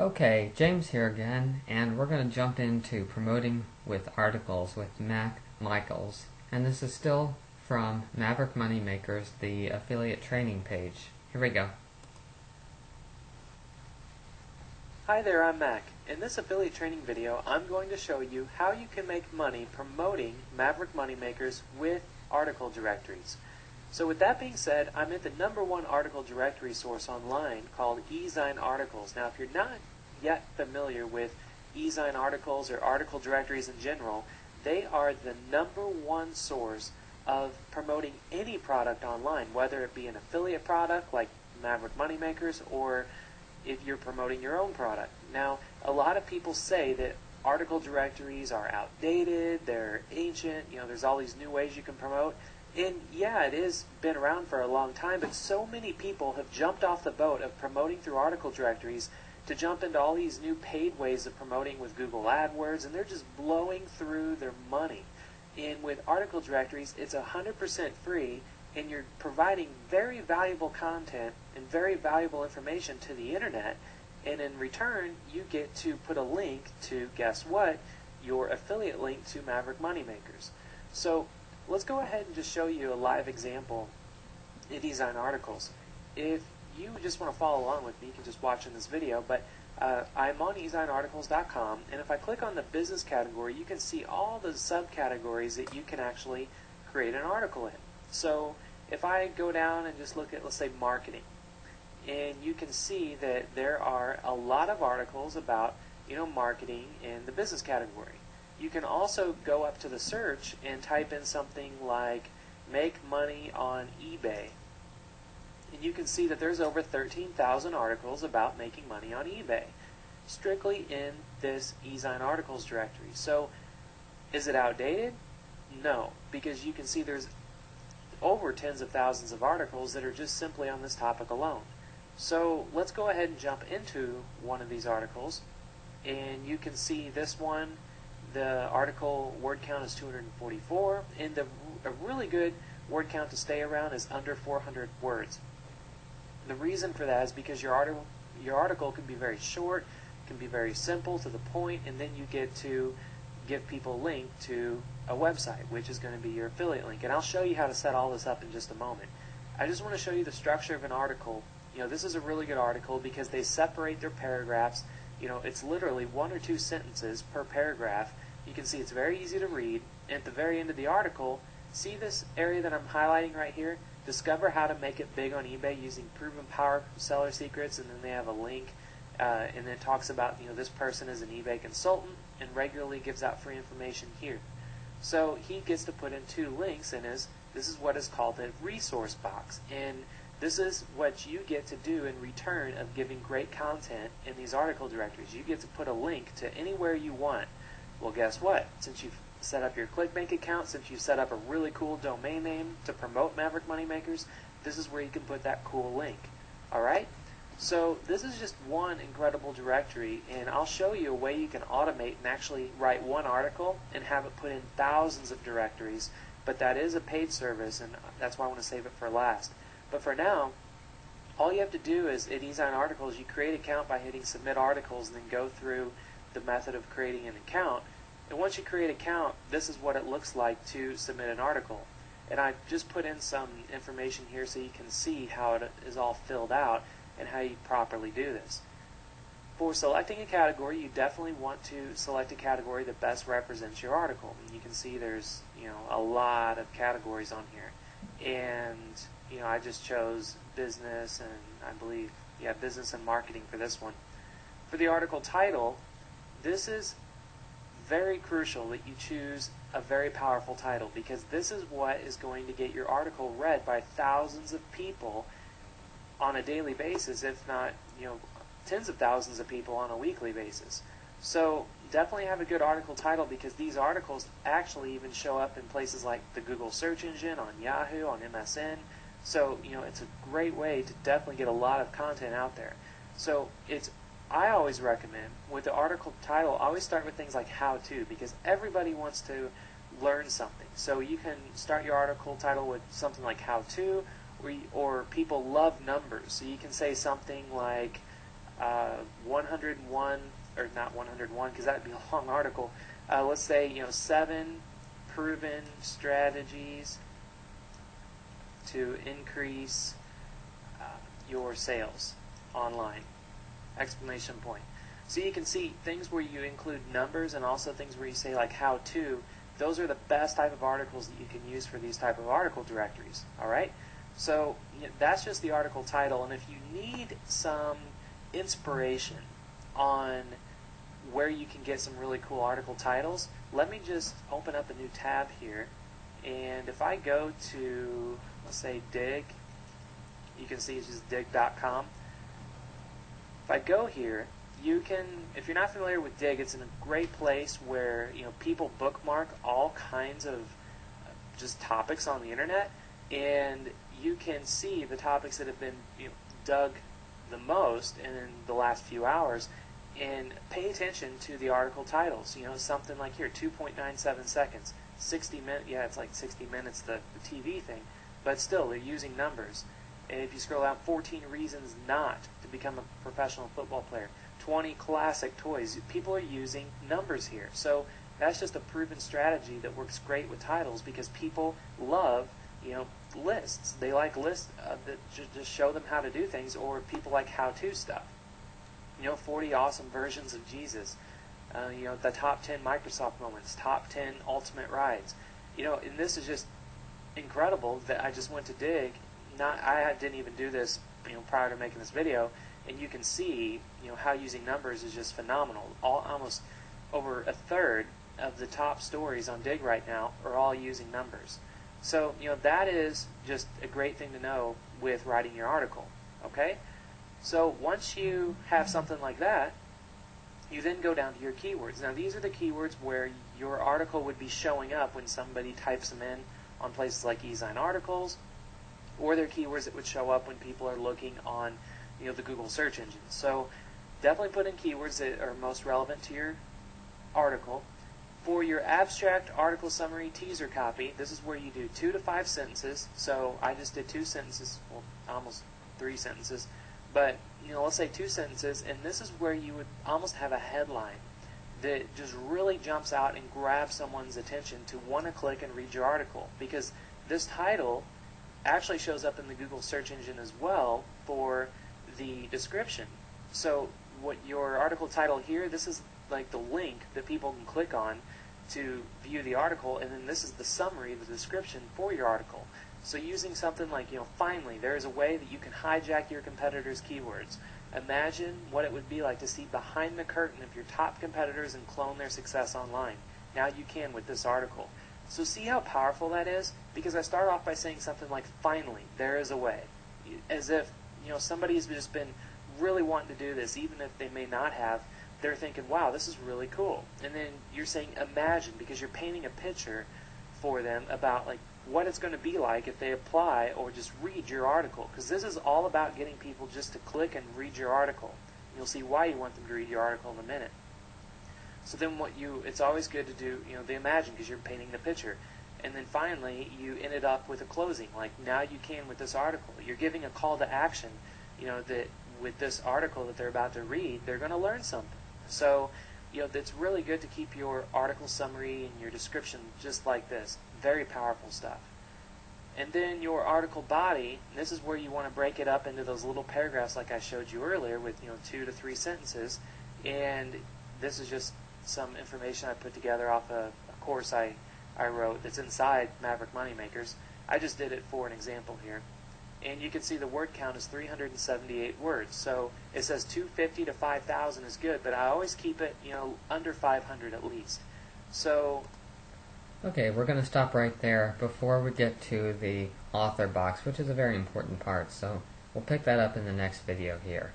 Okay, James here again, and we're going to jump into promoting with articles with Mac Michaels. And this is still from Maverick Moneymakers, the affiliate training page. Here we go. Hi there, I'm Mac. In this affiliate training video, I'm going to show you how you can make money promoting Maverick Moneymakers with article directories. So with that being said, I'm at the #1 article directory source online called eZine Articles. Now if you're not yet familiar with eZine Articles or article directories in general, they are the #1 source of promoting any product online, whether it be an affiliate product like Maverick Moneymakers or if you're promoting your own product. Now, a lot of people say that article directories are outdated, they're ancient, there's all these new ways you can promote. And yeah, it has been around for a long time, but so many people have jumped off the boat of promoting through article directories to jump into all these new paid ways of promoting with Google AdWords, and they're just blowing through their money. And with article directories, it's 100% free, and you're providing very valuable content and very valuable information to the internet, and in return, you get to put a link to, guess what, your affiliate link to Maverick Moneymakers. So let's go ahead and just show you a live example in eZine Articles. If you just want to follow along with me, you can just watch in this video, but I'm on eZineArticles.com, and if I click on the business category, you can see all the subcategories that you can actually create an article in. So if I go down and just look at, let's say, marketing, and you can see that there are a lot of articles about, marketing in the business category. You can also go up to the search and type in something like make money on eBay. And you can see that there's over 13,000 articles about making money on eBay, strictly in this eZine Articles directory. So is it outdated? No, because you can see there's over tens of thousands of articles that are just simply on this topic alone. So let's go ahead and jump into one of these articles, and you can see this one. The article word count is 244, and a really good word count to stay around is under 400 words. The reason for that is because your article can be very short, can be very simple to the point, and then you get to give people a link to a website, which is going to be your affiliate link. And I'll show you how to set all this up in just a moment. I just want to show you the structure of an article. This is a really good article because they separate their paragraphs. It's literally 1 or 2 sentences per paragraph. You can see it's very easy to read. And at the very end of the article, see this area that I'm highlighting right here? Discover how to make it big on eBay using proven power seller secrets, and then they have a link, and it talks about, this person is an eBay consultant and regularly gives out free information here. So he gets to put in 2 links in this is what is called a resource box, and this is what you get to do in return of giving great content in these article directories. You get to put a link to anywhere you want. Well, guess what? Since you've set up your ClickBank account, since you've set up a really cool domain name to promote Maverick Moneymakers, this is where you can put that cool link. Alright? So this is just one incredible directory, and I'll show you a way you can automate and actually write one article and have it put in thousands of directories, but that is a paid service, and that's why I want to save it for last. But for now, all you have to do is, at eZine Articles, you create an account by hitting Submit Articles and then go through the method of creating an account. And once you create an account, this is what it looks like to submit an article. And I just put in some information here so you can see how it is all filled out and how you properly do this. For selecting a category, you definitely want to select a category that best represents your article. And you can see there's a lot of categories on here. And I just chose business, and I believe business and marketing for this one. For the article title, this is very crucial that you choose a very powerful title, because this is what is going to get your article read by thousands of people on a daily basis, if not tens of thousands of people on a weekly basis. So definitely have a good article title, because these articles actually even show up in places like the Google search engine, on Yahoo, on MSN. So it's a great way to definitely get a lot of content out there. So I always recommend, with the article title, always start with things like how-to, because everybody wants to learn something. So you can start your article title with something like how-to, or people love numbers. So you can say something like 1 101, or not 101, because that would be a long article. Let's say 7 proven strategies to increase your sales online. Exclamation point. So you can see things where you include numbers and also things where you say like how to. Those are the best type of articles that you can use for these type of article directories. Alright? So that's just the article title, and if you need some inspiration on where you can get some really cool article titles, let me just open up a new tab here, and if I go to, let's say, Digg, you can see it's just digg.com. If I go here, you can, if you're not familiar with Digg, it's in a great place where people bookmark all kinds of just topics on the internet, and you can see the topics that have been dug the most in the last few hours, and pay attention to the article titles. Something like here, 2.97 seconds, 60 minutes. Yeah, it's like 60 minutes, the TV thing, but still, they're using numbers. And if you scroll down, 14 reasons not to become a professional football player, 20 classic toys. People are using numbers here. So that's just a proven strategy that works great with titles, because people love lists. They like lists that just show them how to do things, or people like how-to stuff. 40 awesome versions of Jesus. The top 10 Microsoft moments, top 10 ultimate rides. And this is just incredible that I just went to Digg. I didn't even do this prior to making this video, and you can see how using numbers is just phenomenal. Almost over a third of the top stories on Digg right now are all using numbers. So that is just a great thing to know with writing your article. Okay, so once you have something like that, you then go down to your keywords. Now these are the keywords where your article would be showing up when somebody types them in on places like eZine Articles, or they're keywords that would show up when people are looking on the Google search engine. So definitely put in keywords that are most relevant to your article. For your abstract, article summary, teaser copy, this is where you do 2 to 5 sentences. So I just did 2 sentences, well, almost 3 sentences, but let's say 2 sentences, and this is where you would almost have a headline that just really jumps out and grabs someone's attention to want to click and read your article, because this title actually shows up in the Google search engine as well for the description. So what your article title here, this is like the link that people can click on to view the article, and then this is the summary, the description for your article. So using something like, finally, there is a way that you can hijack your competitors' keywords. Imagine what it would be like to see behind the curtain of your top competitors and clone their success online. Now you can with this article. So see how powerful that is? Because I start off by saying something like, finally, there is a way. As if, somebody's just been really wanting to do this, even if they may not have. They're thinking, wow, this is really cool. And then you're saying imagine, because you're painting a picture for them about like what it's going to be like if they apply or just read your article. Because this is all about getting people just to click and read your article. You'll see why you want them to read your article in a minute. So then it's always good to do, the imagine, because you're painting the picture. And then finally, you ended up with a closing, like now you can with this article. You're giving a call to action, that with this article that they're about to read, they're going to learn something. So, it's really good to keep your article summary and your description just like this. Very powerful stuff. And then your article body, this is where you want to break it up into those little paragraphs like I showed you earlier with, 2 to 3 sentences. And this is just some information I put together off a course I wrote that's inside Maverick Moneymakers. I just did it for an example here. And you can see the word count is 378 words. So it says 250 to 5,000 is good, but I always keep it, under 500 at least. So okay, we're going to stop right there before we get to the author box, which is a very important part. So we'll pick that up in the next video here.